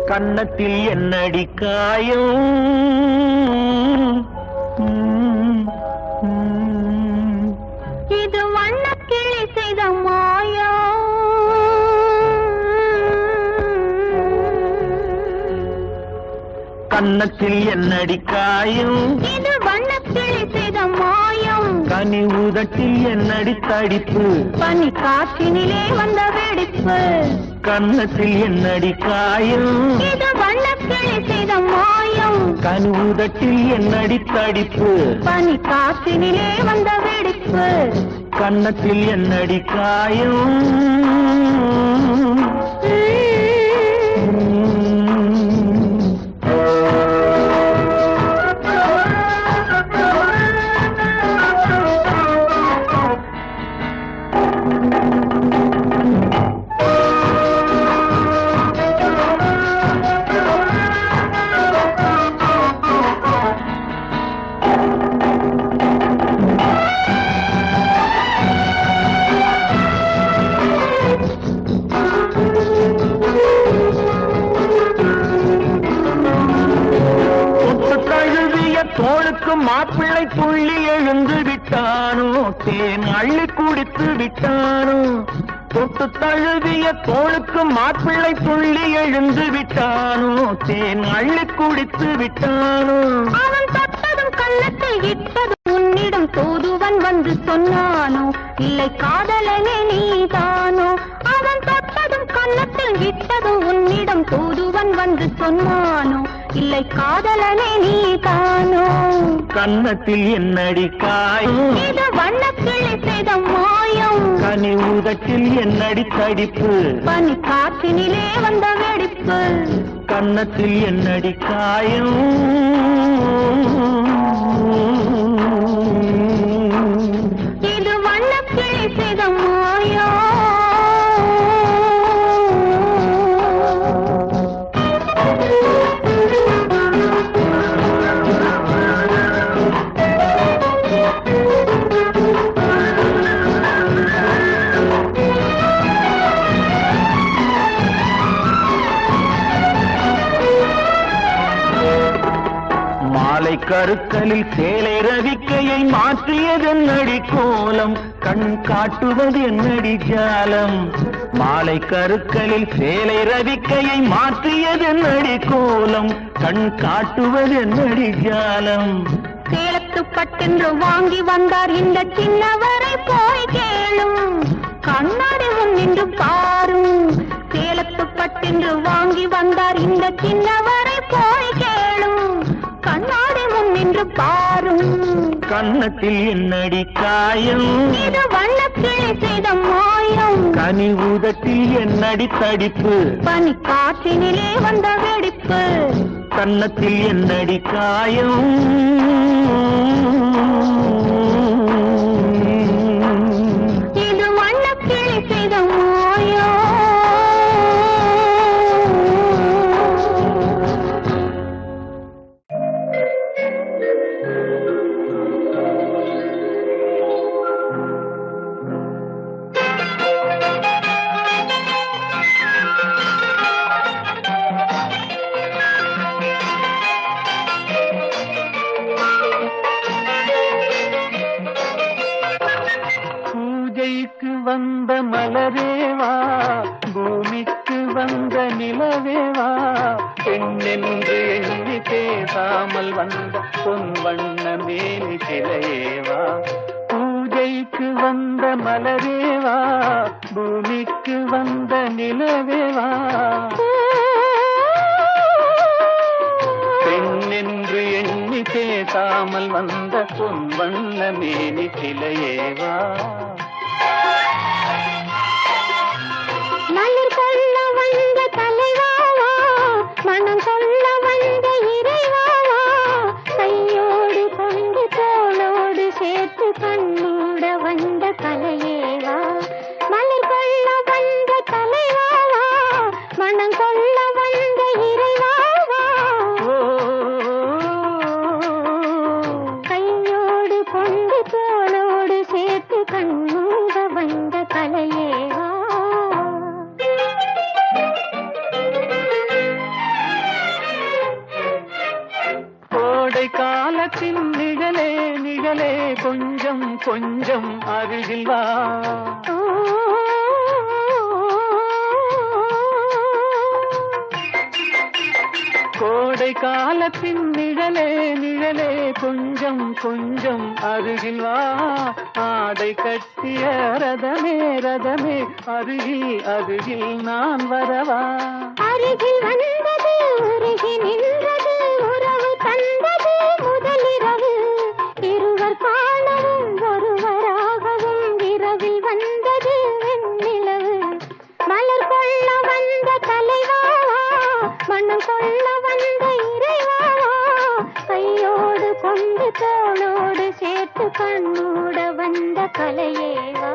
கன்னத்தில் என்னடி காயம்? இது வண்ணக்கிளி செய்த மாயம். கன்னத்தில் என்னடி காயம்? இது வண்ணக்கிளி செய்த மாயம். கனி உதட்டில் என்னடி தடிப்பு? பனி காற்றினிலே வந்த வெடிப்பு. கன்னத்தில் என்னடி காயம்? இது வண்ணக்கிளி செய்த மாயம். கனி உதட்டில் என்னடி தடிப்பு? பனி காற்றினிலே வந்த வெடிப்பு. கன்னத்தில் என்னடி காயம்? தோளுக்கு மாப்பிள்ளை துள்ளி எழுந்து விட்டானோ, தேன் அள்ளி குடித்து விட்டானோ. தொட்டு தழுவிய தோளுக்கு மாப்பிள்ளை துள்ளி எழுந்து விட்டானோ, தேன் அள்ளி குடித்து விட்டானோ. அவன் தொட்டதும் கன்னத்தை இட்டதும் உன்னிடம் தூதுவன் வந்து சொன்னானோ, இல்லை காதலனே நீதானோ. அவன் தொட்டதும் கன்னத்தில் இட்டதும் உன்னிடம் தூதுவன் வந்து சொன்னானோ, இல்லை காதலனே நீதானோ. கன்னத்தில் என்னடி காயம்? இது வண்ணக்கிளி செய்த மாயம். கனி உதட்டில் என்னடி தடிப்பு? பனி காற்றினிலே வந்த வெடிப்பு. கன்னத்தில் என்னடி காயம்? இது வண்ணக்கிளி செய்த மாயம். மாலை கருக்கலில் சேலை ரவிக்கையை மாற்றியதென்னடி கோலம்? கண் காட்டுவது என்னடி ஜாலம்? மாலை கருக்கலில் சேலை ரவிக்கையை மாற்றியதென்னடி கோலம்? கண் காட்டுவது என்னடி ஜாலம்? சேலத்து பட்டென்று வாங்கி வந்தார் இந்த சின்னவரை போய் கேளும். கண்ணாடி முன் நின்று பாரும். சேலத்து பட்டென்று வாங்கி வந்தார் இந்த சின்னவரை போய் கேளும். கண்ணாடி முன் நின்று பாரும். கன்னத்தில் என்னடி காயம்? இது வண்ணக்கிளி செய்த மாயம். கனி உதட்டில் என்னடி தடிப்பு? பனி காற்றினிலே வந்த வெடிப்பு. கன்னத்தில் என்னடி காயம்? இது வண்ணக்கிளி செய்த மாயம். பூஜைக்கு வந்த மலரேவா, பூமிக்கு வந்த நிலவேவா, பெண்ணென்று எண்ணி பேசாமல் வந்த பொன் வண்ண மேனி சிலையேவா. பூஜைக்கு வந்த மலரேவா, பூமிக்கு வந்த நிலவேவா, பெண்ணென்று எண்ணி பேசாமல் வந்த பொன் வண்ண மேனி சிலையேவா. மலர் கொள்ள வந்த தலைவாவா, மனம் கொள்ள வந்த இறைவாவா, கையோடு கொண்டு தோளோடு சேர்த்து கண்ணூட வந்த கலையேவா. மலர் கொள்ள வந்த தலைவாவா, மனம் கொள்ள வந்த இறைவாவா, கையோடு கொண்டு தோளோடு சேர்த்து கண்ணூட வந்த கலையேவா. கொஞ்சம் அருகில் வா. கோடை காலத்தின் நிழலே நிழலே கொஞ்சம் கொஞ்சம் அருகில் வா. ஆடை கட்டிய ரதமே ரதமே அருகில் அருகில் நான் வரவா. அருகில் வந்தது உருகி நின்றது உறவு தந்தது முதலிரவு. இருவர் காணவும் ஒருவராகவும் இரவில் வந்தது வெண்ணிலவு. மலர் கொள்ள வந்த தலைவாவா மனம் கொள்ள வந்த இறைவாவா. கையோடு கொண்டு தோளோடு சேர்த்து கண்ணூட வந்த கலையேவா.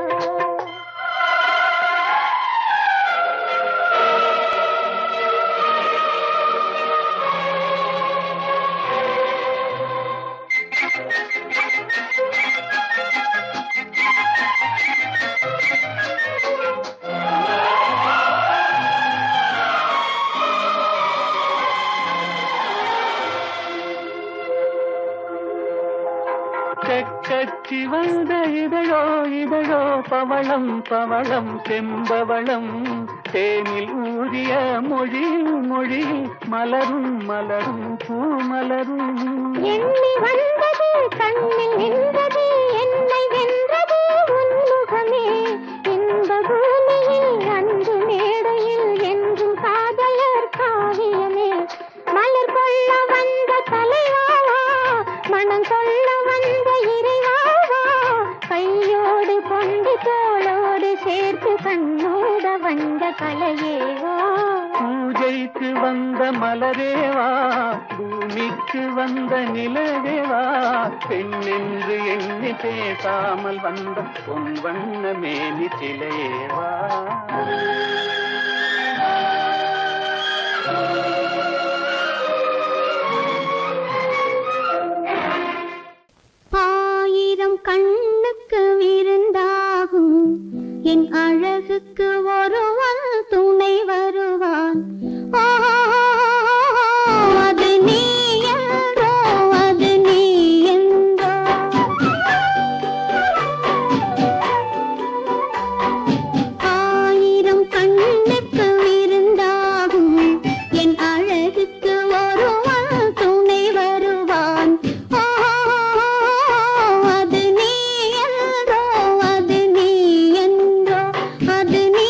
கச்சி வந்த இதழோ இதழோ பவளம் பவளம் செம்பவளம் தேனில் ஊறிய மொழி மொழி மலரும் மலரும் பூமலரும். எண்ணி வந்தது கண்ணில் நின்றது என்னை வென்றது உன்முகமே. இன்ப பூமியில் அன்பு மேடையில் என்றும் காதலர் காவியமே. மலர் கொள்ள வந்த தலைவாவா மனம் கொள்ள வந்த இறைவாவா. கையோடு கொண்டு தோளோடு சேர்த்து கண்ணோட வந்த கலையேவா. பூஜைக்கு வந்த மலரேவா பூமிக்கு வந்த நிலவேவா. பெண்ணென்று எண்ணி பேசாமல் வந்த பொன் வண்ண மேனி சிலையேவா. ஆயிரம் கண்ணுக்கு விருந்தாகும் என் அழகுக்கு ஒருவன் துணை வருவான். அது நீ என்றோ அது நீ என்றோ. ஆயிரம் கண்ணுக்கு விருந்தாகும் என் அழகுக்கு ஒருவன் துணை வருவான். அது நீ என்றோ அது நீ என்றோ அது நீ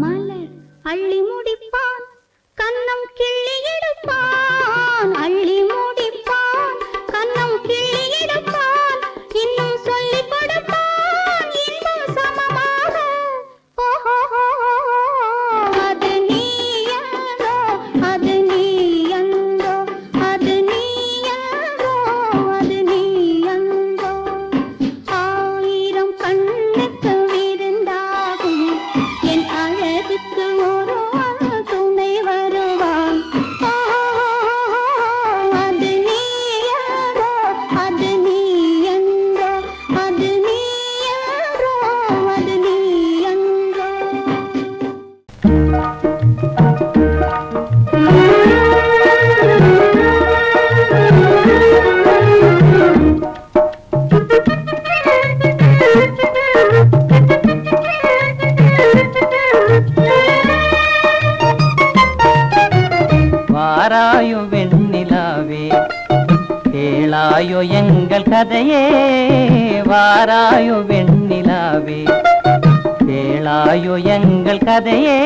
மலர் அள்ளி முடிப்பான் கன்னம் கிள்ளி எடுப்பான் அள்ளி முடிப்பான் கன்னம் கிள்ளி எடுப்பான் இன்னும் சொல்லி கொடுப்பான் இன்னும் சமமாக ஓஹோ அது நீ என்றோ அது நீ என்றோ அது நீ என்றோ அது நீ என்றோ ஆயிரம் கண்ணுக்கு விருந்தாகும் என் அழகுக்கு ஒரு துணை வருவான் அது நீ என்றோ அது நீ என்றோ அது நீ என்றோ அது நீ என்றோ வாராயோ வெண்ணிலாவே கேளாயோ எங்கள் கதையே வாராயோ வெண்ணிலாவே கேளாயோ எங்கள் கதையே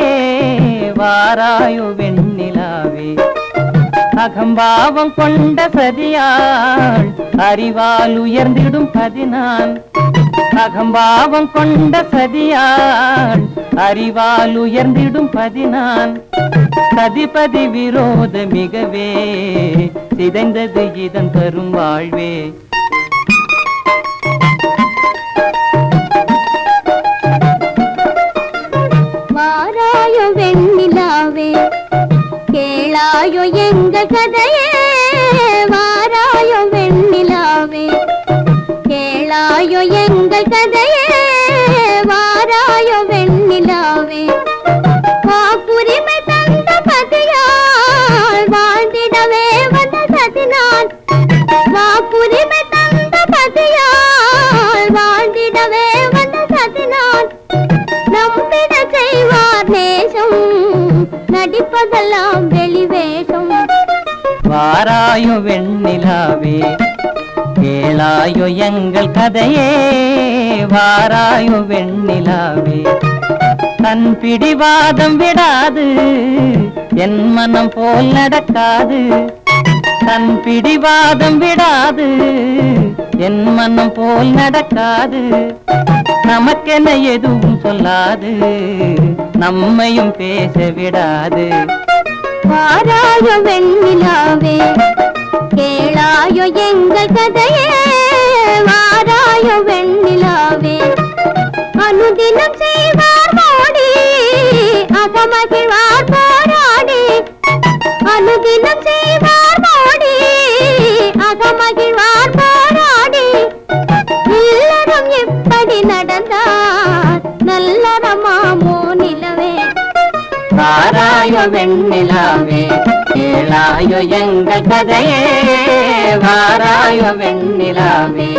வாராயோ வெண்ணிலாவே அகம்பாவம் கொண்ட சதியாள் அறிவால் உயர்ந்திடும் பதினான் அகம்பாவம் கொண்ட சதியாள் அறிவால் உயர்ந்திடும் பதினான் சதிபதி விரோத மிகவே சிதைந்தது இதன் தரும் வாழ்வே வாராயோ வெண்ணிலாவே கேளாயோ எங்கள் கதையே வாராயோ வெண்ணிலாவே கேளாயோ எங்கள் கதையே வாராயோ வெண்ணிலாவே வாக்குரிமை தந்த பதியால் வாழ்ந்திடவே வந்த சதினான் வாக்குரிமை தந்த பதியால் வாழ்ந்திடவே வந்த சதினான் நம்பிட செய்வார் நேசம் நடிப்பதெல்லாம் வெளிவேஷம் வாராயோ வெண்ணிலாவே கேளாயோ எங்கள் கதையே வாராயோ வெண்ணிலாவே தன் பிடிவாதம் விடாது என் மனம் போல் நடக்காது தன் பிடிவாதம் விடாது என் மனம் போல் நடக்காது நமக்கென எதுவும் சொல்லாது நம்மையும் பேச விடாது வாராயோ வெண்ணிலாவே கேளாயோ எங்கள் கதையே வாராயோ வெண்ணிலாவே அனுதினம் செய்வார் மோடி அகமகிழ்வார் போராடி அனுதினம் செய்வார் மோடி அகமகிழ்வார் போராடி இல்லறம் எப்படி நடந்தார் நல்லறமாமோ நிலவே வாராயோ வெண்ணிலாவே கேளாயோ எங்கள் கதையே வாராயோ வெண்ணிலாவே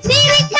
சிரிக்க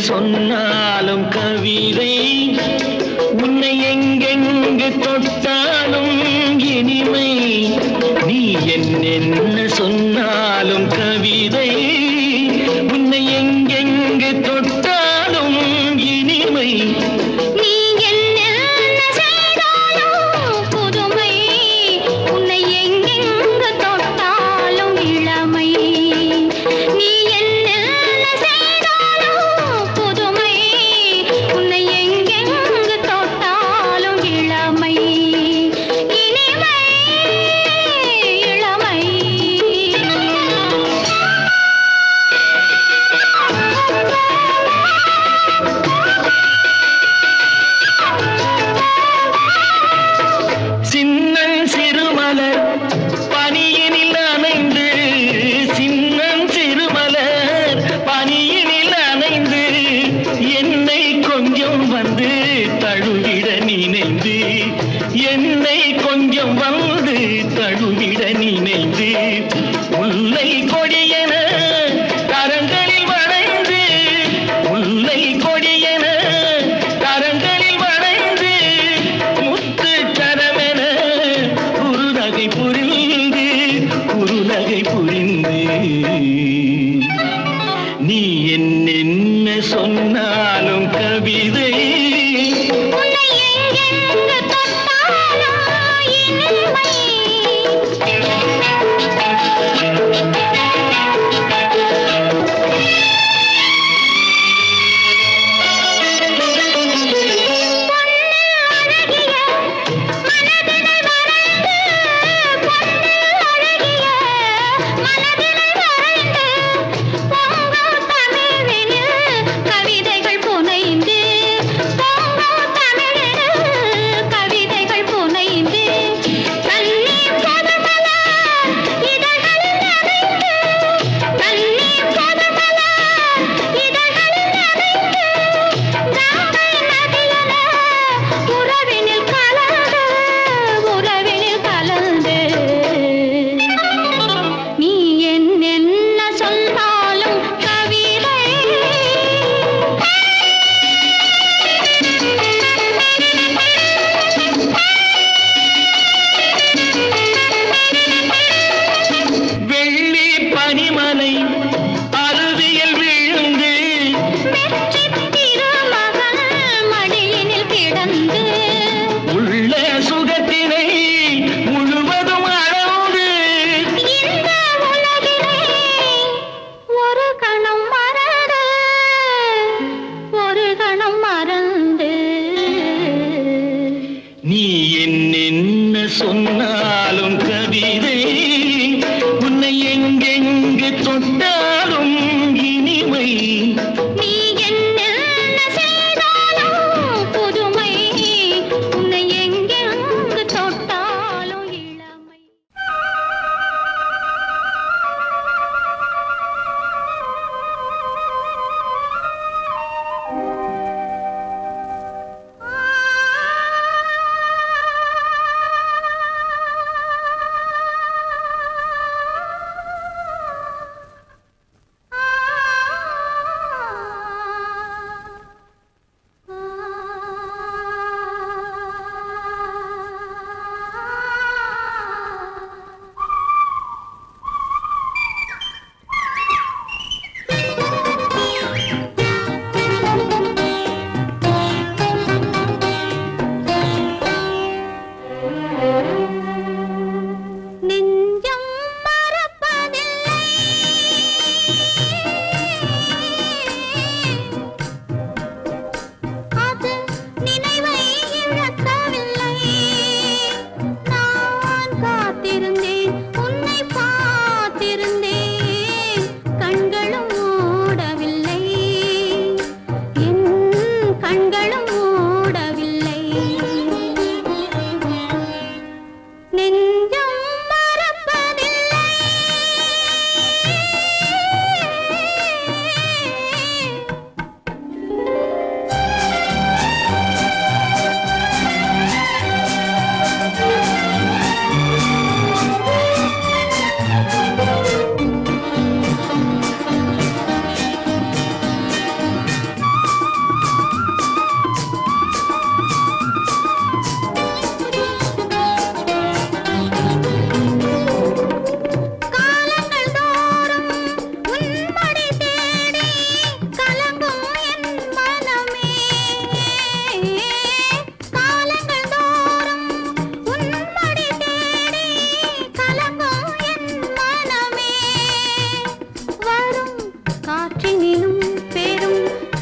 சொன்னாலும் கவிதை, உன்னை எங்கெங்கு தொட்டாலும் இனிமை. நீ என்னென்ன சொன்னாலும் கவிதை, உன்னை எங்கெங்கு தொட்டாலும் இனிமை. நீ என்ன செய்தாலும் புதுமை, உன்னை எங்கெங்கு தொட்டாலும் இளமை. நீ என்ன செய்தாலும் புதுமை, உன்னை எங்கெங்கு தொட்டாலும் இளமை. இனிமை இளமை. சின்னன் சிறுமலர் பனியினில் அணைந்து, சின்னன் சிறுமலர் பனியினில் அணைந்து, என்னை கொஞ்சம் வந்து தழுவிட நினைந்து, என்னை கொஞ்சம் வந்து தழுவிட நினைந்து, முல்லை கொடியென கரங்களில் வளைந்து, முல்லை கொடியென கரங்களில் வளைந்து, முத்து கரமென குறுநகை புரிந்து, குறுநகை புரிந்து. நீ என்னென்ன சொன்னாலும் கவிதை, உன்னை எங்கெங்கு தொட்டாலும் இனிமை. கவிதைகள் புனைந்து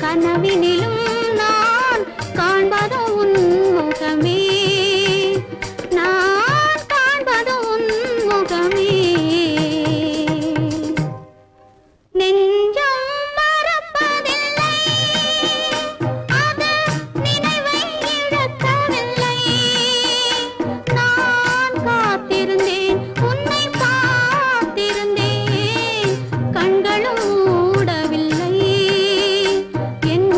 கனவினிலும் நான் காண்பது உன் முகமே, நான் காண்பது உன் முகமே. நெஞ்சம் மறப்பதில்லை, அது நினைவை இழக்கவில்லை. நான் காத்திருந்தேன், உன்னை பார்த்திருந்தேன், கண்களும் மூடவில்லை. என்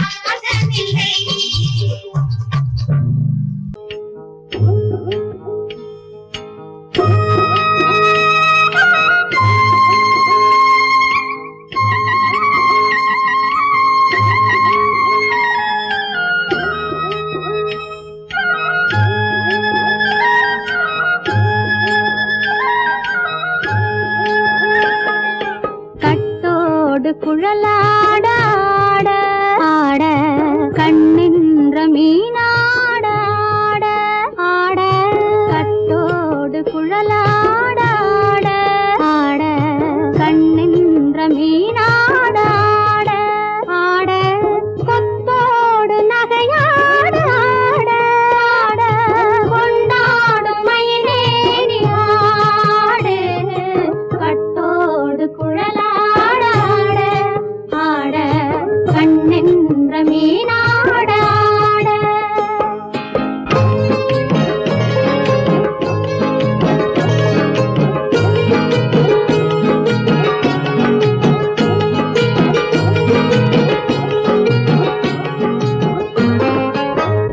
மகனில்லை. கட்டோடு குழலாட ஆட ஆட கண்ணின்ற மீனாட ஆட ஆட கட்டோடு குழலாட ஆட ஆட கண்ணின்ற மீனாட ஆட ஆட கொத்தோடு நகையாட ஆட ஆட கொண்டாடும் மயிலேறி ஆடு கட்டோடு குழலாட ஆட ஆட கண்ணென்ற மீனாட ஆட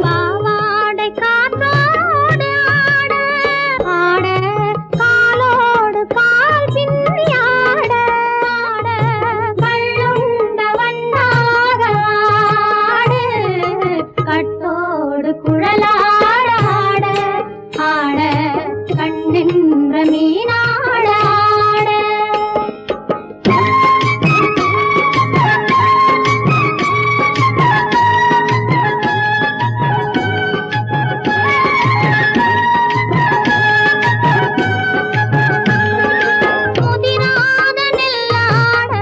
பாவாடை காற்றோடு ஆட ஆட காலோடு கால் பின்னி ஆட ஆட கள்ளுண்ட வண்ணாக ஆடு கட்டோடு குழலாட ஆட ஆட கண்ணென்ற மீனாட ஆட முதிராத நெல்லாட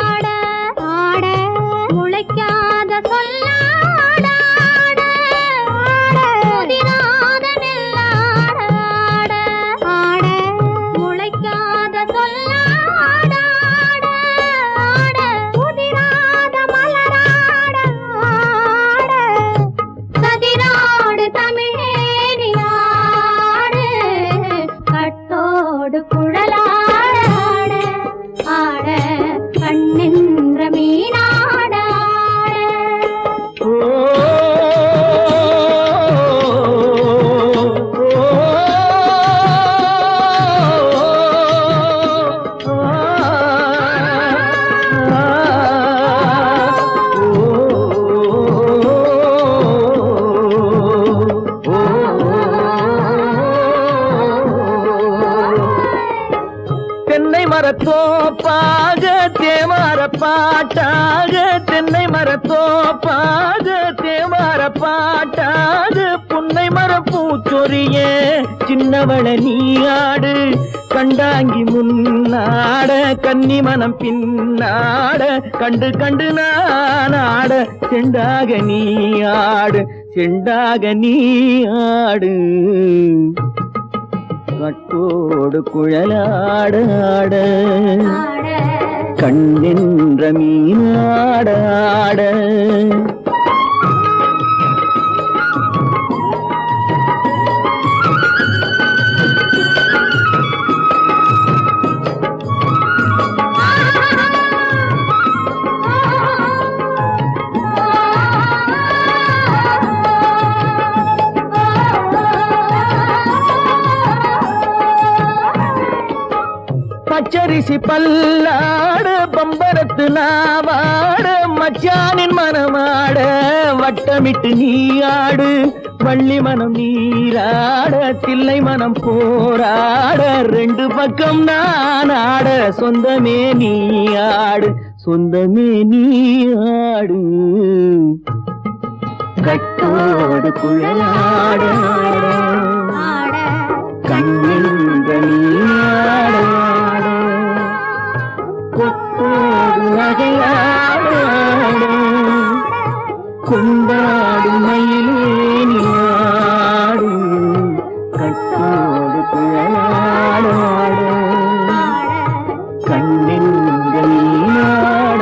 ஆட ஆட முளைக்காத சொல்லாட ஆட ஆட முதிராத நெல்லாட ஆட ஆட முளைக்காத சொல்லாட ஆட ஆட முதிராத மலராட ஆட சதிராடு தமிழேறி ஆடு கட்டோடு குழலாட ஆட ஆட கண்ணென்ற மீனாட ஆட தென்னை மரத்தோப்பாக தேமார பாட்டாக தென்னை மரத்தோப்பாக தேமார பாட்டாக புன்னை மர பூச்சொரிய சின்னவள நீயாடு கண்டாங்கி முன்னாட கன்னி மனம் பின்னாட கண்டு கண்டு நானாட செண்டாக நீயாடு செண்டாக நீயாடு கட்டோடு குழலாட ஆட கண்ணென்ற மீனாட ஆட பச்சரிசி பல்லாட பம்பரத்து நாவாட மச்சானின் மனமாட வட்டமிட்டு நீயாடு வள்ளி மனம் நீராட தில்லை மனம் போராட ரெண்டு பக்கம் நான் ஆட சொந்தமே நீயாடு சொந்தமே நீயாடு கட்டோடு குழலாட கண்ணின்ற நீயாட கொத்தோடு நகையாட கொண்டாடு மயிலேனியாடு கட்டோடு குழலாட கண்ணின்ற நீயாட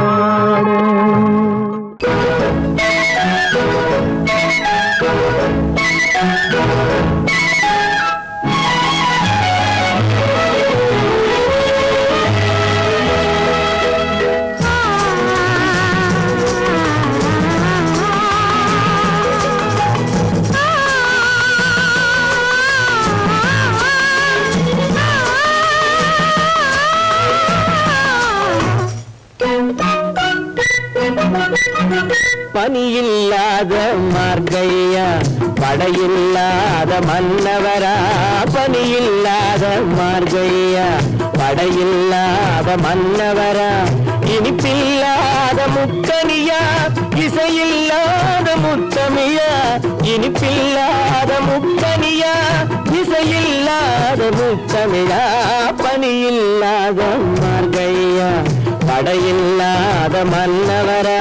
பனியில்லாத மார்கையா படையில்லாத மன்னவரா பனியில்லாத மார்கையா படையில்லாத மன்னவரா இனிப்பில்லாத முக்கனியா இசையில்லாத முத்தமியா இனிப்பில்லாத முக்கனியா இசையில்லாத முத்தமிழா பனியில்லாத மார்கையா படையில்லாத மன்னவரா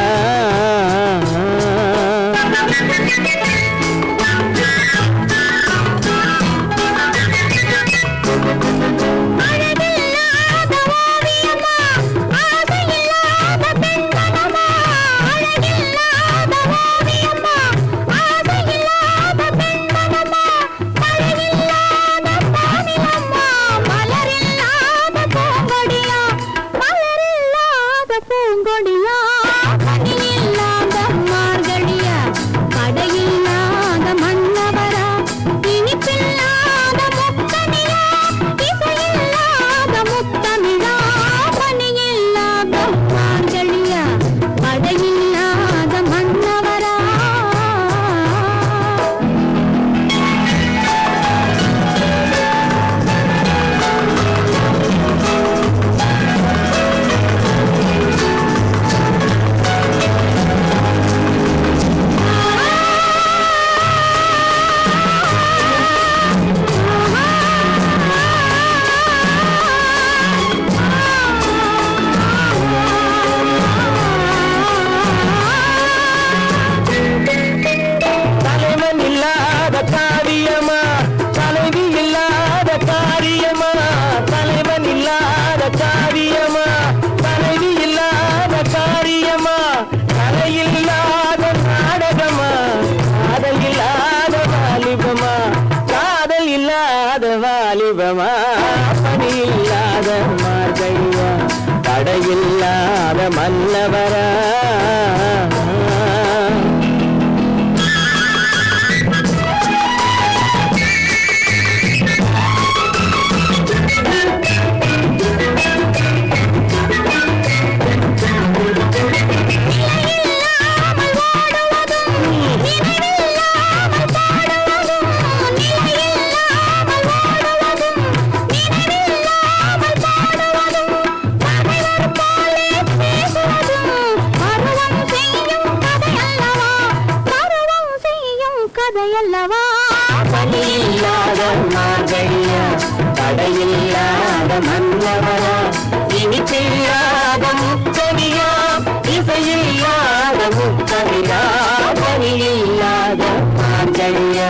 வாலிபமா பணியில்லாத மார்கையா தடையில்லாத மன்னவரா பணியில்லாத மார்கையா தடையில்லாத மன்னவரா இனிப்பில்லாத முத்தமியா இசையில்லாத முத்தமிழா பணியில்லாத மார்கையா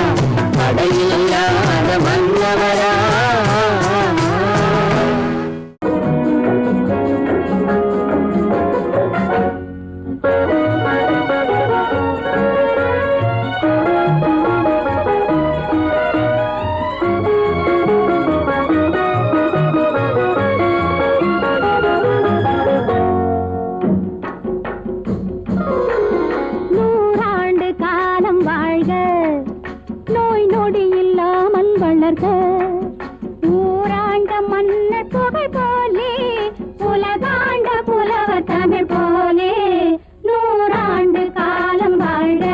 தடையில்லாத மன்னவரா ஊராண்ட மன்னர் புகழ் போலே உலகாண்ட புலவர் தமிழ் போலே நூறாண்டு காலம் வாழ்க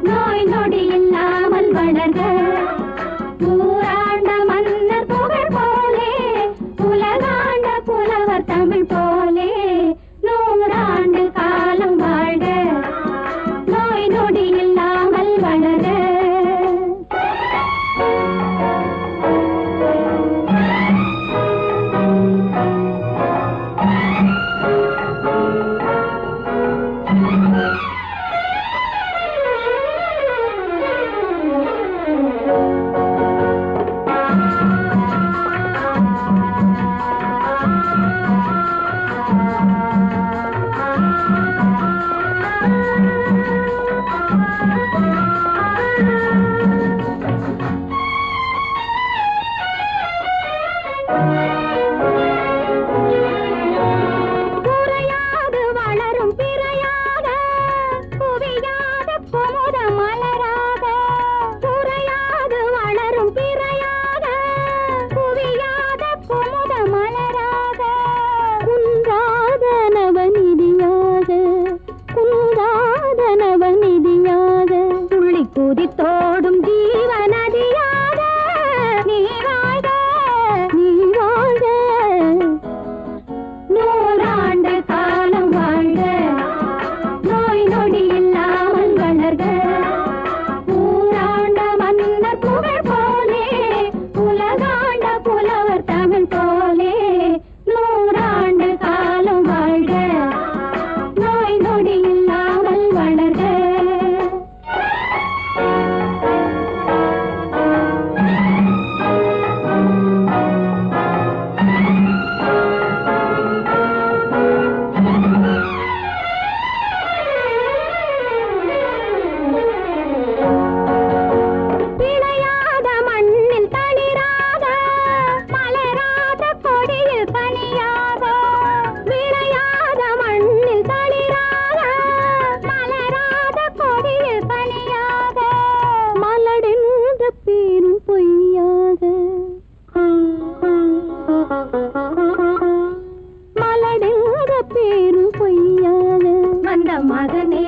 நோய் நொடி இல்லாமல் வளர்க ஊராண்ட மன்னர் புகழ் போலே உலகாண்ட புலவர் தமிழ் போலே நூறாண்டு காலம் வாழ்க நோய் நொடி இல்லாமல் வளர்க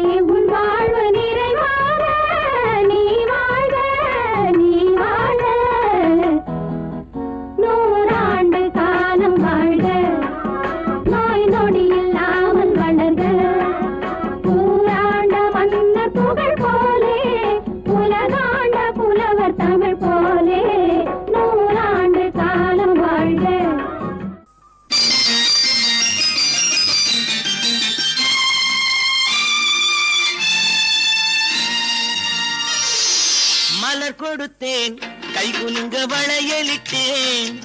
உன் வாழ்வு நிறைவாக நீ வாழ்க நீ வாழ்க நூறாண்டு காலம் வாழ்க நோய் நொடி இல்லாமல் வளர்க ஊராண்ட மன்னர் புகழ் போலே உலகாண்ட புலவர் தமிழ் போலே நூறாண்டு காலம் வாழ்க. மலர் கொடுத்தேன் கை குலுங்க வளையலிட்டேன்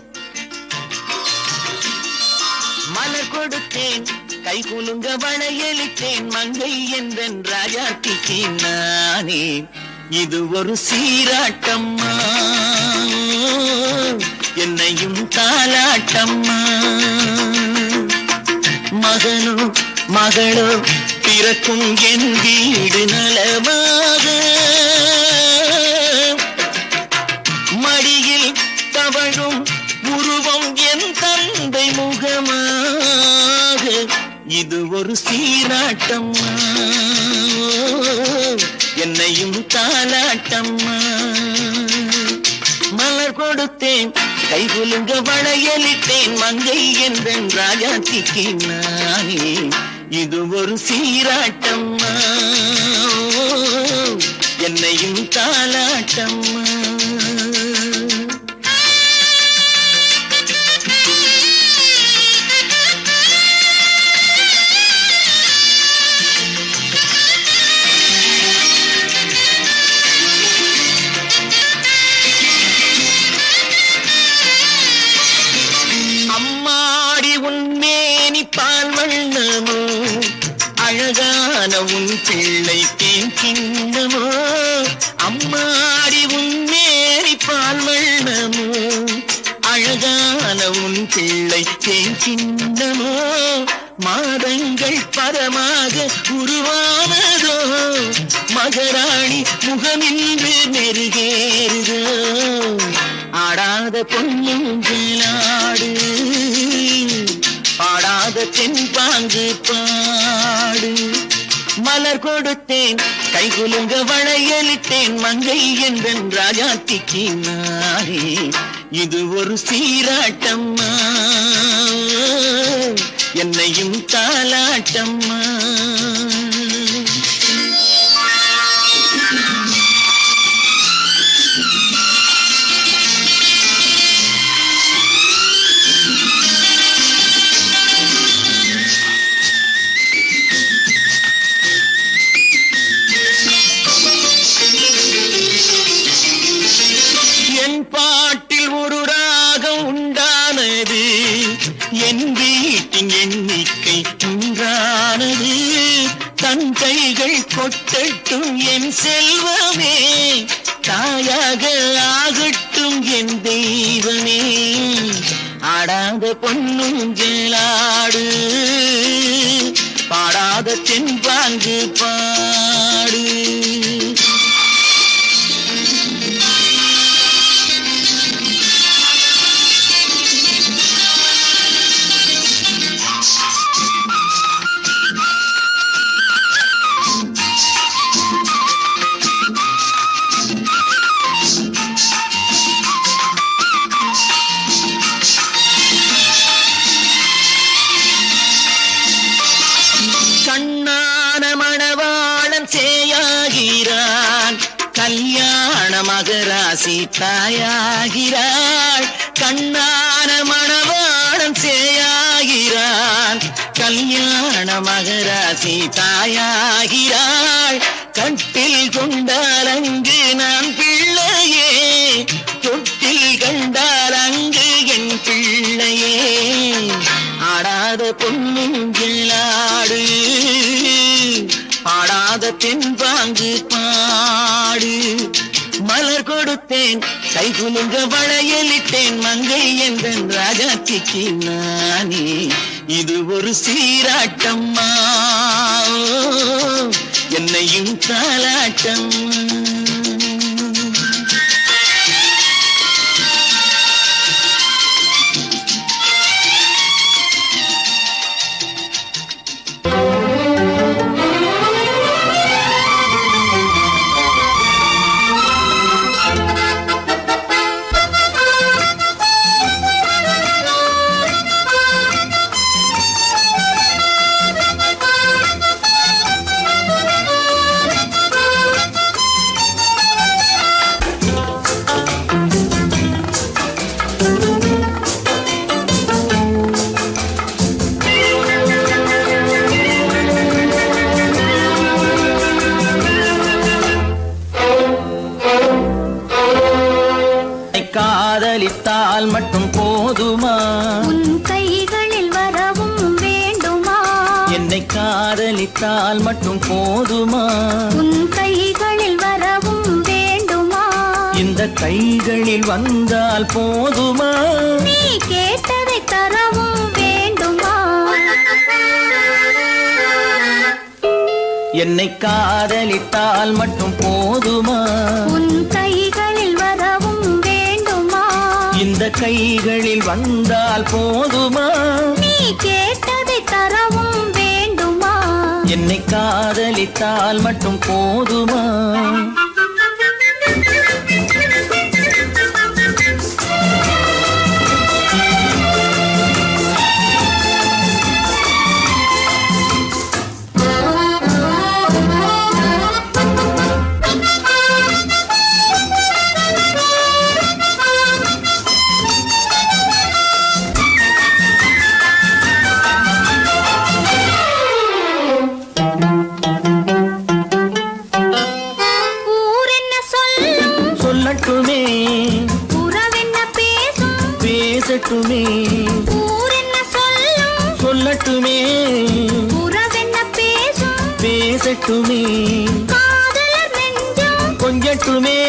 மலர் கொடுத்தேன் கை குலுங்க வளையலிட்டேன் மங்கை என்றன் ராஜாத்திக்கு நானே இது ஒரு சீராட்டம்மா என்னையும் தாலாட்டம்மா மகனோ மகளோ பிறக்கும் என் வீடு நலமாக மடியில் தவழும் உருவம் என் தந்தை முகமாக இது ஒரு சீராட்டம்மா என்னையும் தாலாட்டம்மா மலர் கொடுத்தேன் கை குலுங்க வளையலிட்டேன் மங்கை என்றன் ராஜாத்திக்கு நானே இது ஒரு சீராட்டம்மா என்னையும் தாலாட்டம்மா. அம்மாடி உன்மேனி பால் வண்ணமோ அழகான உன் பிள்ளை தேன் கிண்ணமோ அம்மாடி உன்மேனி பால் வண்ணமோ அழகான உன் பிள்ளை தேன் கிண்ணமோ மாதங்கள் பரமாக உருவானதோ மகராணி முகமின்று நெருகேறுதோ ஆடாத பொன்னுங்களாடு பாடாத தென்பாங்கு பாடு மலர் கொடுத்தேன் கை குலுங்க வளையலிட்டேன் மங்கை என்றன் ராஜாத்திக்கு நானே இது ஒரு சீராட்டம்மா என்னையும் தாலாட்டம்மா. என் பாட்டில் ஒரு ராகம் உண்டானது என் வீட்டின் எண்ணிக்கை உண்டானது தன் கைகள் கொட்டட்டும் என் செல்வமே தாயாக ஆகட்டும் என் தெய்வமே ஆடாத பொன்னுங்களாடு பாடாத தென்பாங்கு பாடு கண்ணான மணவாளன் சேயாகிறான் கல்யாண மகராசி தாயாகிறாள் கண்ணான மணவாளன் சேயாகிறான் கல்யாண மகராசி தாயாகிறாள் கட்டில் கொண்டால் அங்கு நான் பிள்ளையே தொட்டில் கண்டால் அங்கு என் பிள்ளையே ஆடாத பொன்னுங்களாடு பாடாத தென்பாங்கு பாடு மலர் கொடுத்தேன் கை குலுங்க வளையலிட்டேன் மங்கை என்றன் ராஜாத்திக்கு நானே இது ஒரு சீராட்டம்மா என்னையும் தாலாட்டம்மா. காதலித்தால் மட்டும் போதுமா உன் கைகளில் வரவும் வேண்டுமா என்னை காதலித்தால் மட்டும் போதுமா உன் கைகளில் வரவும் வேண்டுமா இந்த கைகளில் வந்தால் போதுமா நீ கேட்டதை தரவும் வேண்டுமா என்னை காதலித்தால் மட்டும் போதுமா உன் கைகளில் வரவும் வேண்டுமா இந்த கைகளில் வந்தால் போதுமா நீ கேட்டதை தரவும் வேண்டுமா என்னை காதலித்தால் மட்டும் போதுமா சொல்லட்டுமே உறவென்ன பேசும் பேசட்டுமே ஊரென்ன சொல்லும் சொல்லட்டுமே உறவென்ன பேசும் பேசட்டுமே காதலர் நெஞ்சம் கொஞ்சட்டுமே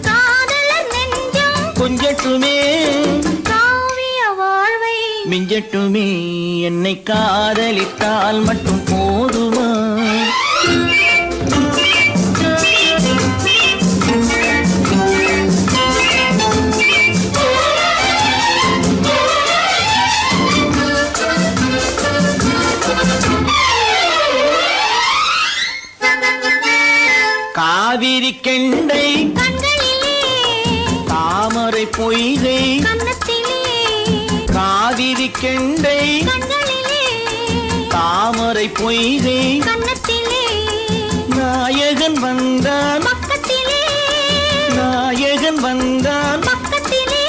காதலர் நெஞ்சம் கொஞ்சட்டுமே காவிய வாழ்வை மிஞ்சட்டுமே என்னை காதலித்தால் மட்டும் போதுமா காவிரி கெண்டை கண்களிலே தாமரை பொய்கை கன்னத்திலே காவிரி கெண்டை கண்களிலே தாமரை பொய்கை கன்னத்திலே நாயகன் வந்தான் பக்கத்திலே நாயகன் வந்தான் பக்கத்திலே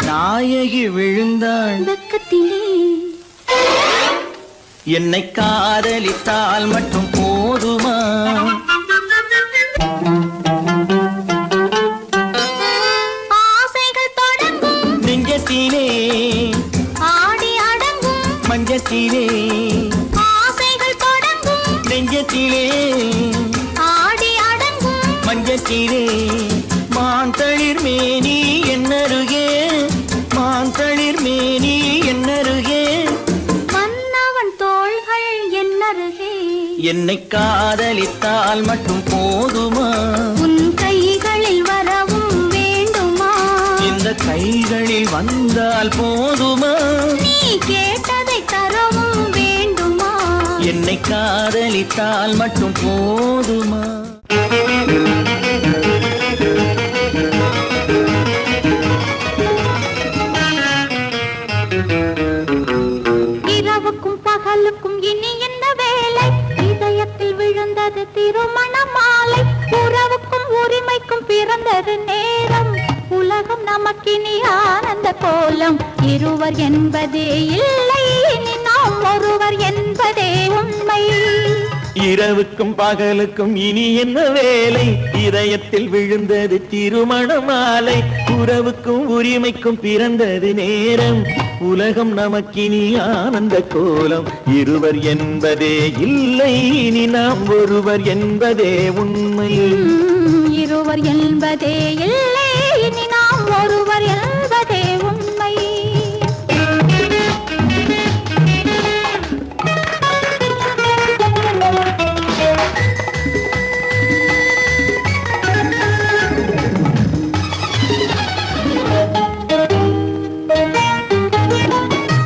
நாயகி விழுந்தாள் பக்கத்திலே என்னை காதலித்தால் மட்டும் போதுமா ஆசைகள் தொடங்கும் நெஞ்சத்திலே ஆடி அடங்கும் மஞ்சத்திலே ஆசைகள் தொடங்கும் நெஞ்சத்திலே ஆடி அடங்கும் மஞ்சத்திலே மாந்தளிர் மேனி என்னருகே மாந்தளிர் மேனி என்னருகே மன்னவன் தோள்கள் என்னருகே என்னை காதலித்தால் மட்டும் போதுமா உன் கைகளில் வரவும் வேண்டுமா இந்த கைகளில் வந்தால் போதுமா நீ கேட்டதை தரவும் வேண்டுமா என்னை காதலித்தால் மட்டும் போதுமா இரவுக்கும் பகலுக்கும் இனி என்ன வேலை இதயத்தில் விழுந்தது திருமண மாலை உறவுக்கும் உரிமைக்கும் பிறந்தது நேரம் உலகம் நமக்கினி ஆனந்த கோலம் இருவர் என்பதே இல்லை இனி நாம் ஒருவர் என்பதே உண்மை இரவுக்கும் பகலுக்கும் இனி என்ன வேலை இதயத்தில் விழுந்தது திருமண மாலை உறவுக்கும் உரிமைக்கும் பிறந்தது நேரம் உலகம் நமக்கினி ஆனந்த கோலம் இருவர் என்பதே இல்லை இனி நாம் ஒருவர் என்பதே உண்மை இருவர் என்பதே இல்லை இனி நாம் ஒருவர் என்பதே உண்மை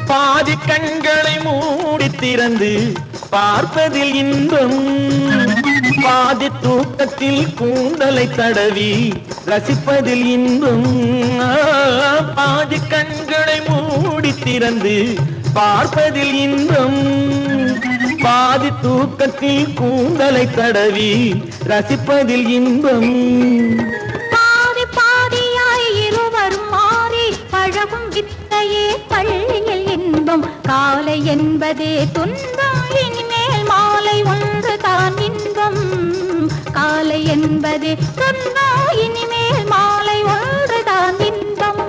பாதி கண்களை மூடி திறந்து பார்ப்பதில் இன்பம் பாதி தூக்கத்தில் கூந்தலை தடவி ரசிப்பதில் இன்பம் பாதி கண்களை மூடி திறந்து பார்ப்பதில் இன்பம் பாதி தூக்கத்தில் கூந்தலை தடவி ரசிப்பதில் இன்பம் பாதி பாதியாய் இருவரும் மாறி பழகும் வித்தையே பள்ளியில் இன்பம் காலை என்பதே துன்பம் இனிமேல் மாலை ஒன்றுதான் இன்பம் காலை என்பதே துன்பம் இனிமேல் மாலை ஒன்றுதான் இன்பம்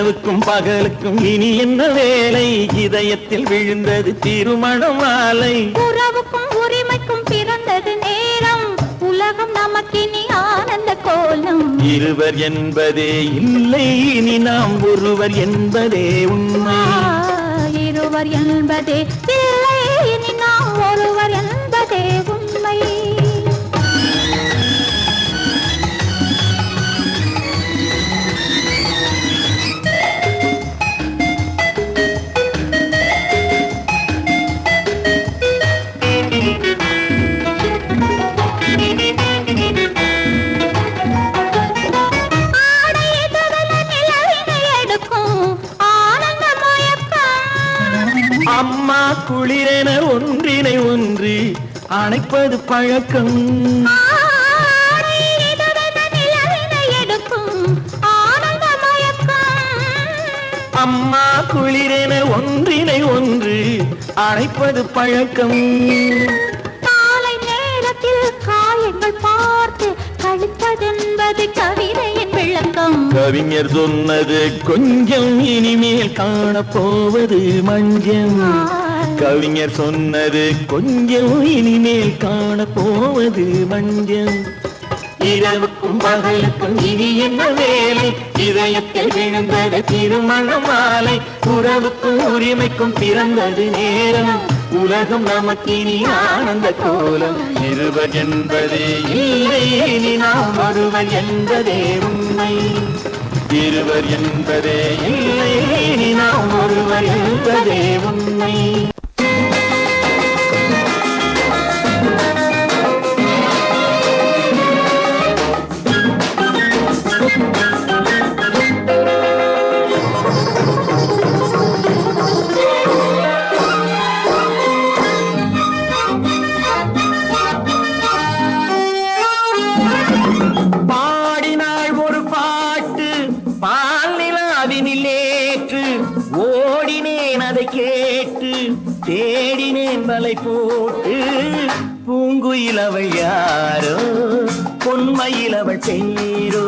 இரவுக்கும் பகலுக்கும் இனி என்ன வேலை இதயத்தில் விழுந்தது திருமண மாலை உறவுக்கும் உரிமைக்கும் பிறந்தது நேரம் உலகம் நமக்கினி ஆனந்த கோலம் இருவர் என்பதே இல்லை இனி நாம் ஒருவர் என்பதே உண்மை இருவர் என்பதே இல்லை இனி நாம் ஒருவர் என்பதே உண்மை அம்மா குளிரென ஒன்றினை ஒன்று அணைப்பது பழக்கம் அம்மா குளிரென ஒன்றினை ஒன்று அணைப்பது பழக்கம் காலை நேரத்தில் காயங்கள் பார்த்து கழிப்பதென்பது கவிதையின் விளக்கம் கவிஞர் சொன்னது கொஞ்சம் இனிமேல் காணப்போவது மஞ்சம் கவிஞர் சொன்னது கொஞ்சம் இனிமேல் காணப்போவது மஞ்சம் இரவுக்கும் பகலுக்கும் இனி என்ன வேலை இதயத்தில் விழுந்தது திருமண மாலை உறவுக்கும் உரிமைக்கும் பிறந்தது நேரம் உலகம் நமக்கினி ஆனந்த கோலம் இருவர் என்பதே இல்லை இனி நாம் ஒருவர் என்பதே உண்மை இருவர் என்பதே இல்லை இனி நாம் ஒருவர் என்பதே உண்மை தேடினேன் வலை போட்டு பூங்குயிலவள் யாரோ பொன்மயிலவள் பேரோ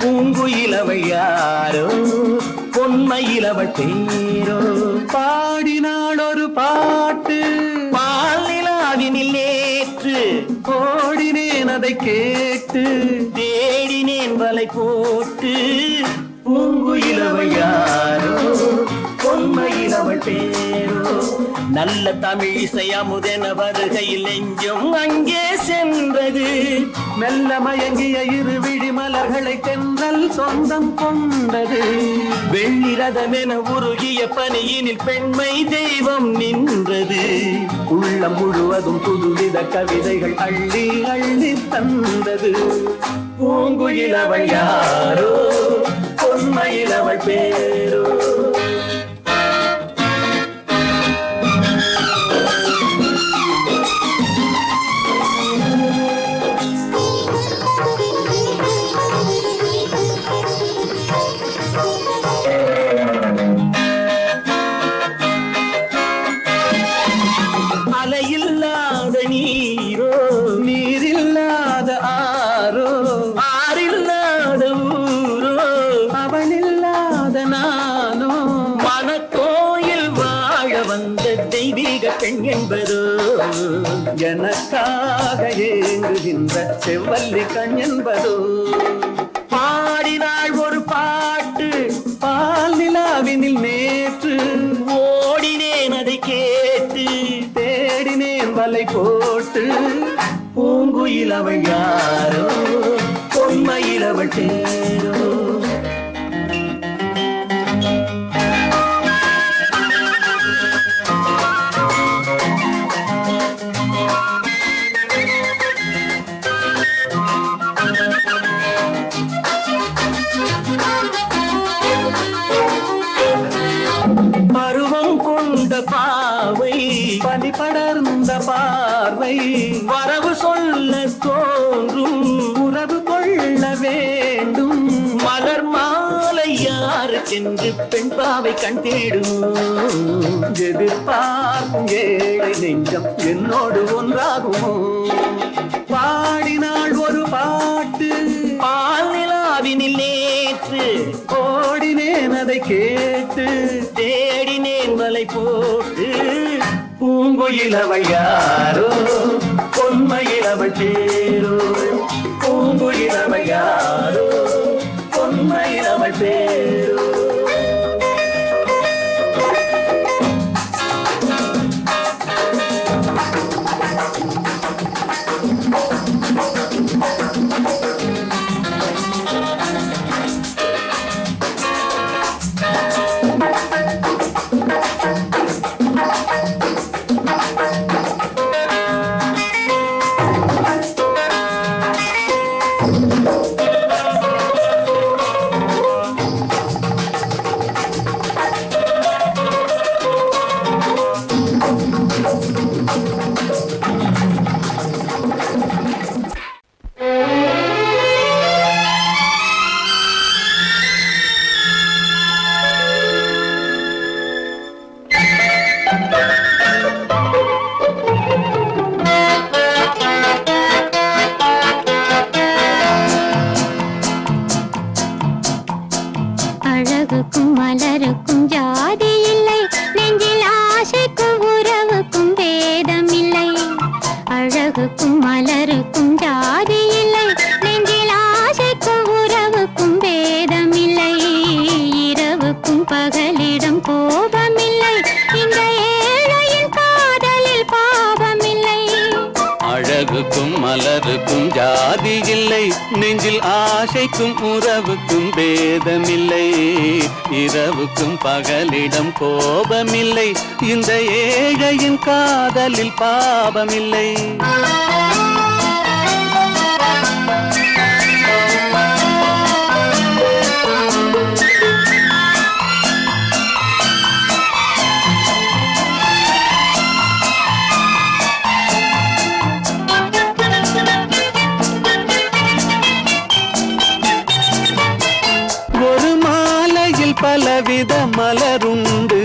பூங்குயிலவள் யாரோ பொன்மயிலவள் பேரோ பாடினாள் ஒரு பாட்டு பால் நிலாவினில் நேற்று ஓடினேன் அதை கேட்டு தேடினேன் வலை போட்டு பூங்குயிலவள் யாரோ பொன்மயிலவள் பேரோ நல்ல தமிழ் இசை அமுதென வருகையில் நெஞ்சும் அங்கே சென்றது மெல்ல மயங்கிய இரு விழி மலர்களை தென்றல் சொந்தம் கொண்டது வெள்ளிரதமென உருகிய பனியினில் பெண்மை தெய்வம் நின்றது உள்ளம் முழுவதும் புதுவித கவிதைகள் அள்ளி அள்ளி தந்தது பூங்குயிலவள் யாரோ பொன்மயிலவள் பேரோ அலையில்லாத நீரோ நீரில்லாத ஆரோ ஆறில்லாத ஊரோ அவளில்லாத நானோ மனக்கோயில் வாழ வந்த தெய்வீக பெண் என்பதோ எனக்காக ஏங்குகின்ற செவ்வல்லி கண் என்பதோ பாடினாள் ஒரு பாட்டு பால் நிலாவினில் நேற்று ஓடினேன் அதை கேட்டு தேடினேன் வலை போட்டு பூங்குயிலவள் யாரோ பொன்மயிலவள் பேரோ பருவம் கொண்ட பாவை பனி படர்ந்த பார்வை வரவு சொல்ல தோன்றும் உறவு கொள்ள வேண்டும் மலர் மாலை யாருக்கென்று பெண் பாவை கண் தேடும் எதிர்பார்க்கும் ஏழை நெஞ்சம் என்னோடு ஒன்றாகுமோ பாடினாள் ஒரு பாட்டு பால் நிலாவினில் நேற்று ஓடினேன் அதை பூங்குயிலவள் யாரோ பொன்மையிலவள் பேரோ பூங்குயிலவள் யாரோ பொன்மையிலவள் பேரோ அழகுக்கும் மலருக்கும் ஜாதி இல்லை, நெஞ்சில் ஆசைக்கும் உறவுக்கும் பேதமில்லை. அழகுக்கும் மலருக்கும் ஜாதி இல்லை, நெஞ்சில் ஆசைக்கும் உறவுக்கும் பேதமில்லை. இரவுக்கும் பகலிடம் கோபமில்லை, இந்த ஏழையின் காதலில் பாவமில்லை. அழகுக்கும் மலருக்கும் ஜாதி இல்லை, நெஞ்சில் ஆசைக்கும் உறவுக்கும் பேதமில்லை. இரவுக்கும் பகலிடம் கோபமில்லை, இந்த ஏழையின் காதலில் பாவமில்லை. பலவித மலருண்டு,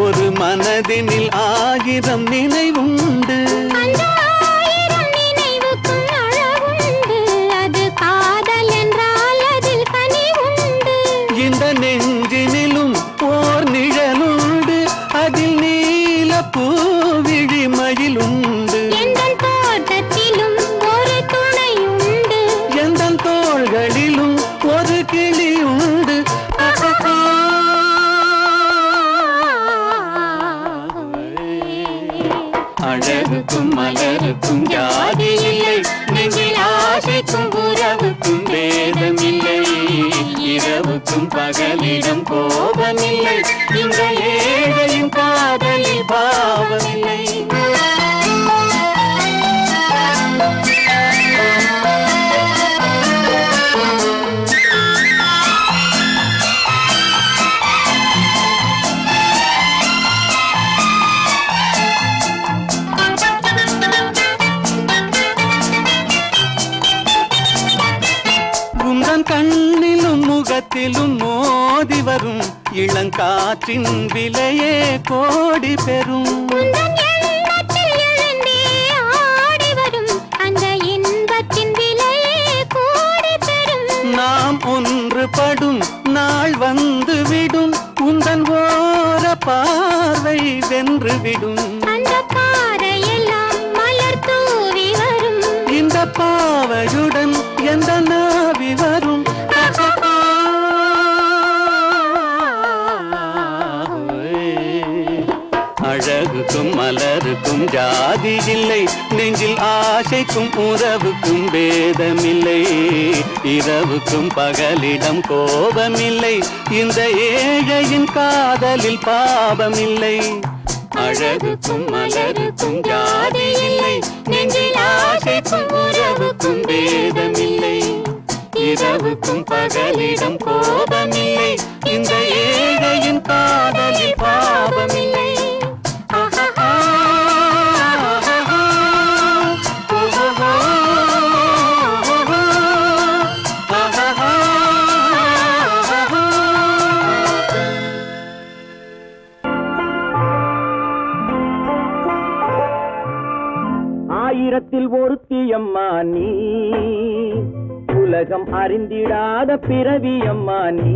ஒரு மனதினில் 1000 நினைவுண்டு. அந்த 1000 நினைவுக்கும் அழகுண்டு, அது காதல் என்றால் அதில் கனிவுண்டு. இந்த நெஞ்சினிலும் ஓர் நிழலுண்டு, அதில் நீல பூவிழி மயிலுண்டு. எந்தன் தோட்டத்திலும் ஒரு துணையுண்டு, எந்தன் தோள்களிலும் ஒரு கிளியுண்டு. அழகுக்கும் மலருக்கும் ஜாதி இல்லை, நெஞ்சில் ஆசைக்கும் உறவுக்கும் பேதமில்லை. இரவுக்கும் பகலிடம் கோபமில்லை, இந்த ஏழையின் காதலில் பாவமில்லை. கண்ணிலும் முகத்திலும் மோதி வரும் இளங்காற்றின் விலையே கோடி பெறும். நாம் ஒன்றுபடும் நாள் வந்து விடும், உந்தன் ஓர பார்வை வென்றுவிடும். இந்த பாவையுடன் எந்த நாவி வரும். அழகுக்கும் மலருக்கும் ஜாதி இல்லை, நெஞ்சில் ஆசைக்கும் உறவுக்கும் பேதமில்லை. இரவுக்கும் பகலிடம் கோபமில்லை, இந்த ஏழையின் காதலில் பாவமில்லை. அழகுக்கும் மலருக்கும் ஜாதி இல்லை, நெஞ்சில் ஆசைக்கும் உறவுக்கும் பேதமில்லை. இரவுக்கும் பகலிடம் கோபமில்லை, இந்த ஏழையின் காதலில் பாவமில்லை. ஆயிரத்தில் ஒருத்தியம்மா நீ, உலகம் அறிந்திடாத பிறவியம்மா நீ.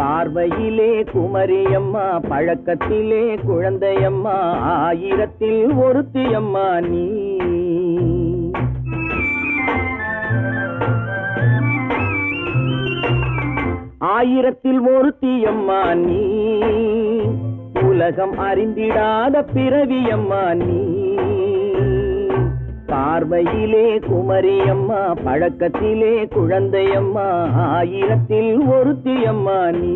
பார்வையிலே குமரியம்மா, பழக்கத்திலே குழந்தையம்மா, ஆயிரத்தில் ஒருத்தியம்மா நீ. ஆயிரத்தில் ஒருத்தியம்மா நீ, உலகம் அறிந்திடாத பிறவியம்மா நீ. பார்வையிலே குமரியம்மா, பழக்கத்திலே குழந்தையம்மா, ஆயிரத்தில் ஒருத்தியம்மா நீ.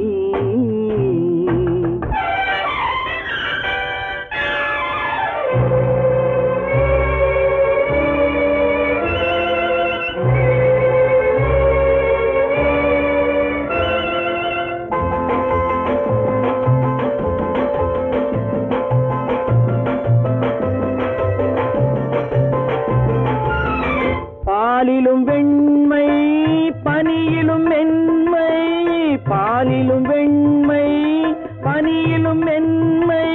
பாலிலும் வெண்மை பனியிலும் மென்மை, பாலிலும் வெண்மை பனியிலும் மென்மை,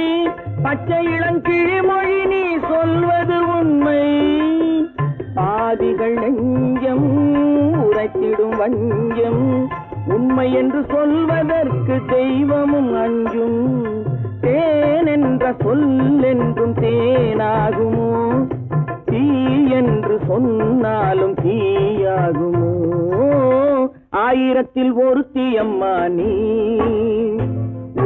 பச்சை இளங்கிழிமொழி நீ சொல்வது உண்மை. பாதிகள் நெஞ்சம் உரைத்திடும் வஞ்சம், உண்மை என்று சொல்வதற்கு தெய்வமும் அஞ்சும். தேன் என்ற சொல் என்றும் தேனாகுமோ, தீ என்று சொன்னாலும் தீயாகுமோ. ஆயிரத்தில் ஒருத்தியம்மா நீ,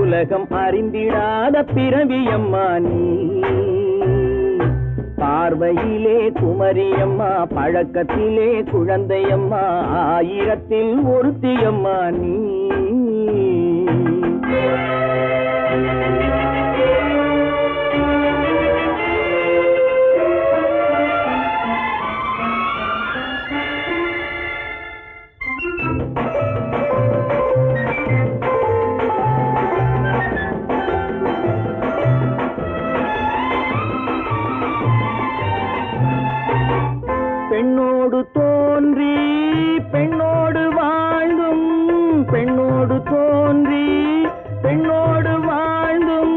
உலகம் அறிந்திடாத பிறவியம்மா நீ. பார்வையிலே குமரியம்மா, பழக்கத்திலே குழந்தையம்மா, ஆயிரத்தில் ஒருத்தியம்மா நீ. பெண்ணோடு தோன்றி பெண்ணோடு வாழ்ந்தும், பெண்ணோடு தோன்றி பெண்ணோடு வாழ்ந்தும்,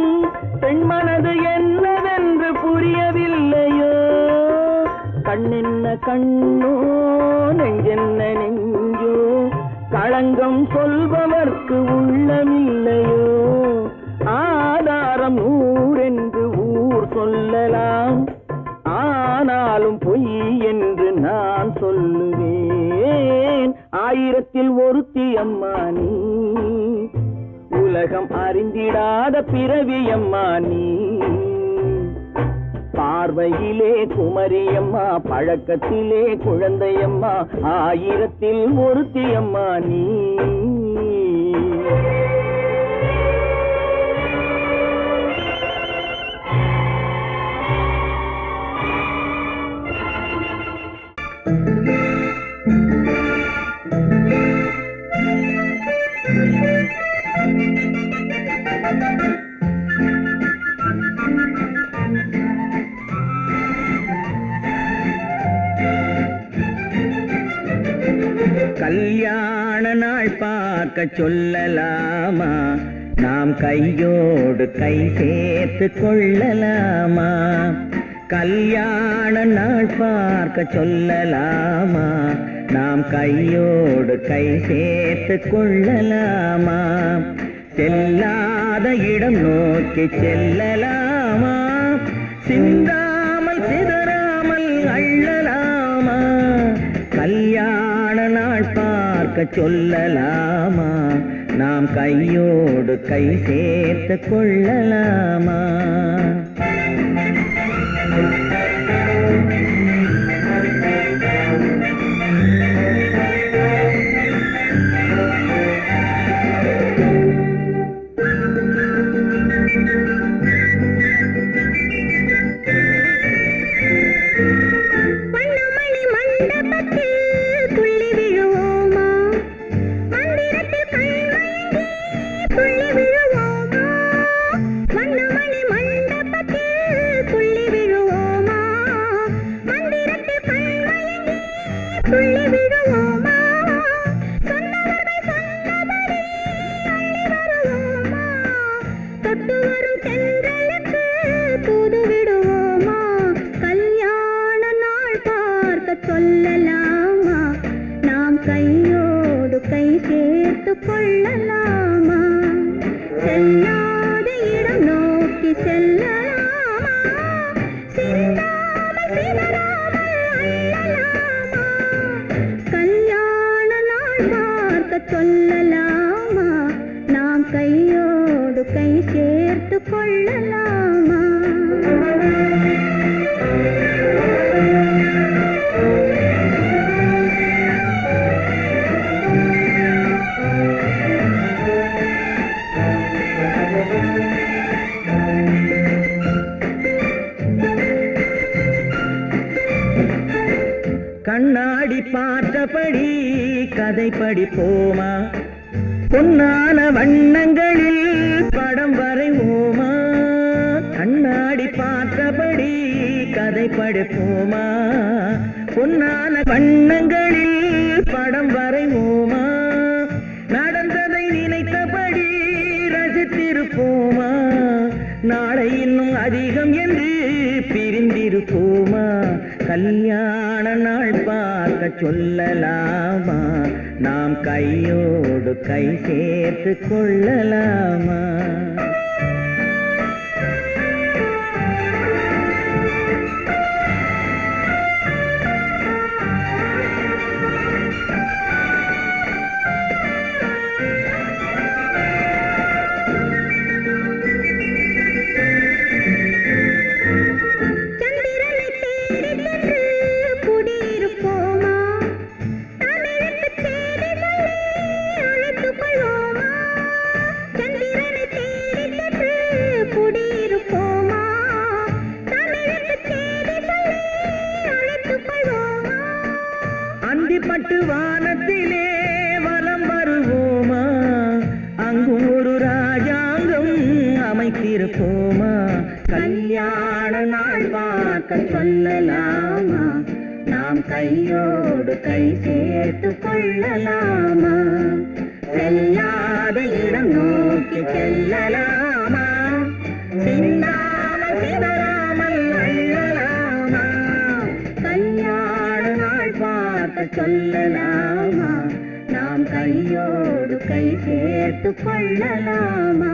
பெண் மனது என்னவென்று புரியவில்லையோ. கண்ணென்ன கண்ணோ, நெஞ்சென்ன நெஞ்சோ, களங்கம் சொல்பவர்க்கு உள்ளமில்லையோ. ஆதாரம் நூறென்று ஊர் சொல்லலாம், ஆனாலும் பொய் என்று நான் சொல்லுவேன். ஆயிரத்தில் ஒருத்தியம்மா நீ, உலகம் அறிந்திடாத பிறவியம்மா நீ. பார்வையிலே குமரியம்மா, பழக்கத்திலே குழந்தையம்மா, ஆயிரத்தில் ஒருத்தியம்மா நீ. கல்யாண நாள் பார்க்க சொல்லலாமா, நாம் கையோடு கை சேர்த்து கொள்ளலாமா. கல்யாண நாள் பார்க்க சொல்லலாமா, நாம் கையோடு கை சேர்த்து கொள்ளலாமா. செல்லாத இடம் நோக்கி செல்லலாமா, சிந்தாமல் சிதறாமல் அள்ளலாமா. கல்யாண நாள் பார்க்க சொல்லலாமா, நாம் கையோடு கை சேர்த்து கொள்ளலாமா. சொல்லலாமா, நாம் கையோடு கை சேர்த்து கொள்ளலாமா. கண்ணாடி பார்த்தபடி கதை படிப்போமா பொன்னான வண்ணங்களில் படம் வரைவோமா கண்ணாடி பார்த்தபடி கதை படிப்போமா பொன்னான வண்ணங்களில் படம் வரைவோமா நடந்ததை நினைத்தபடி ரசித்திருப்போமா நாளை இன்னும் அதிகம் என்று பிரிந்திருப்போமா கல்யாண நாள் பார்க்க சொல்லலாமா நாம் கையோடு கை சேர்த்து கொள்ளலாமா அந்திப்பட்டு வானத்திலே வலம் வருவோமா அங்கு ஒரு ராஜாங்கம் அமைத்திருப்போமா கல்யாண நாள் பார்க்க சொல்லலாமா நாம் கையோடு கை சேர்த்து கொள்ளலாமா செல்லாத இடம் நோக்கி செல்லலாமா சின்னாமல் சிதறாமல் அள்ளலாமா கல்யாண நாள் பார்க்க சொல்லலாமா நாம் கையோடு கை சேர்த்து கொள்ளலாமா